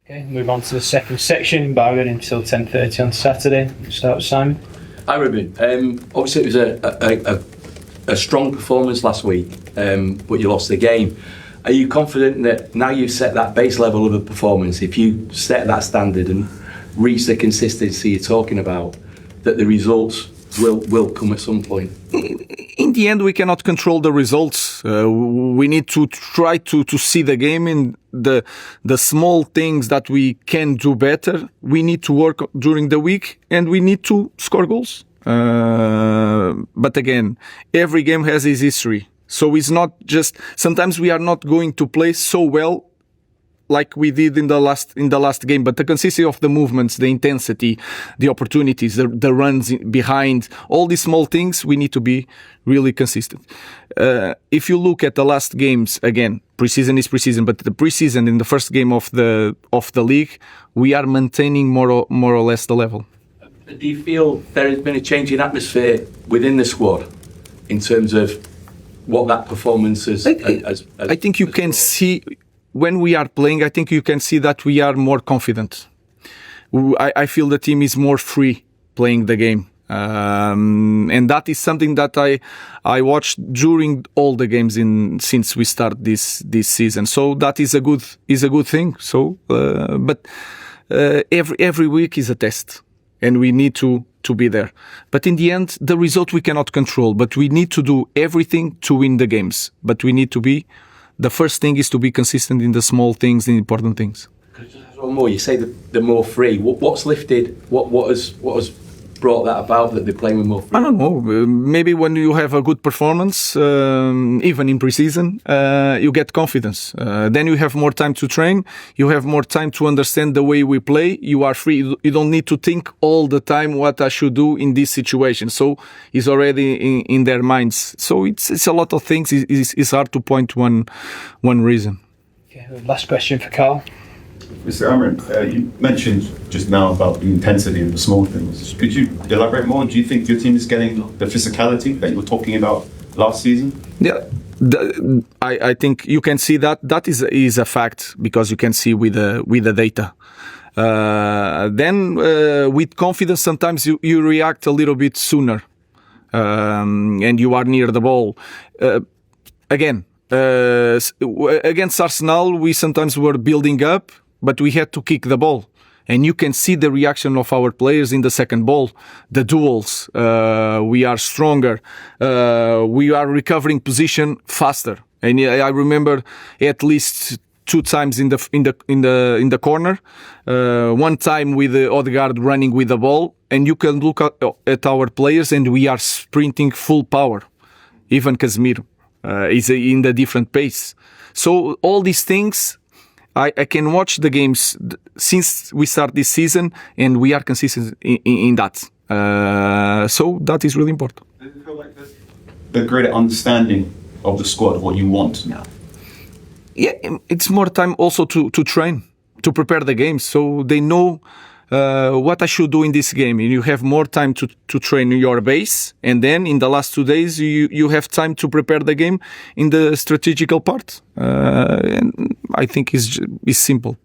Okay, move on to the second section, embargoed until 10:30 on Saturday. Start with Simon. Hi Ruben. Obviously it was a strong performance last week, but you lost the game. Are you confident that now you've set that base level of a performance, if you set that standard and reach the consistency you're talking about, that the results will come at some point? In the end, we cannot control the results. We need to try to see the game in the small things that we can do better. We need to work during the week and we need to score goals. But again, every game has its history. So it's not just, sometimes we are not going to play so well like we did in the last game, but the consistency of the movements, the intensity, the opportunities, the runs behind, all these small things, we need to be really consistent. If you look at the last games, again, preseason is preseason, but the preseason in the first game of the league, we are maintaining more or less the level. Do you feel there has been a change in atmosphere within the squad in terms of what that performance has? I think you can see. When we are playing, I think you can see that we are more confident. I feel the team is more free playing the game. And that is something that I watched during all the games since we start this season. So that is a good thing. So, but every week is a test and we need to be there. But in the end, the result we cannot control, but we need to do everything to win the games. But we need to be, the first thing is to be consistent in the small things, the important things. One more, you say the more free. What's lifted? What has brought that about, that they're playing with more free? I don't know. Maybe when you have a good performance, even in preseason, you get confidence. Then you have more time to train. You have more time to understand the way we play. You are free. You don't need to think all the time what I should do in this situation. So it's already in their minds. So it's a lot of things. It's hard to point one reason. Okay, last question for Carl. Mr. Amorim, you mentioned just now about the intensity of the small things. Could you elaborate more? Do you think your team is getting the physicality that you were talking about last season? Yeah, I think you can see that is a fact, because you can see with the data. Then with confidence, sometimes you react a little bit sooner, and you are near the ball. Again, against Arsenal, we sometimes were building up, but we had to kick the ball. And you can see the reaction of our players in the second ball. The duels, we are stronger. We are recovering position faster. And I remember at least 2 times in the corner. One time with Odegaard running with the ball, and you can look at our players, and we are sprinting full power. Even CASEMIRO is in the different pace. So all these things, I can watch the games since we start this season, and we are consistent in that. So that is really important. Does it feel like there's the greater understanding of the squad, what you want now? Yeah, it's more time also to train, to prepare the games, so they know what I should do in this game. And you have more time to train your base, and then in the last 2 days you have time to prepare the game in the strategical part. And I think it's simple.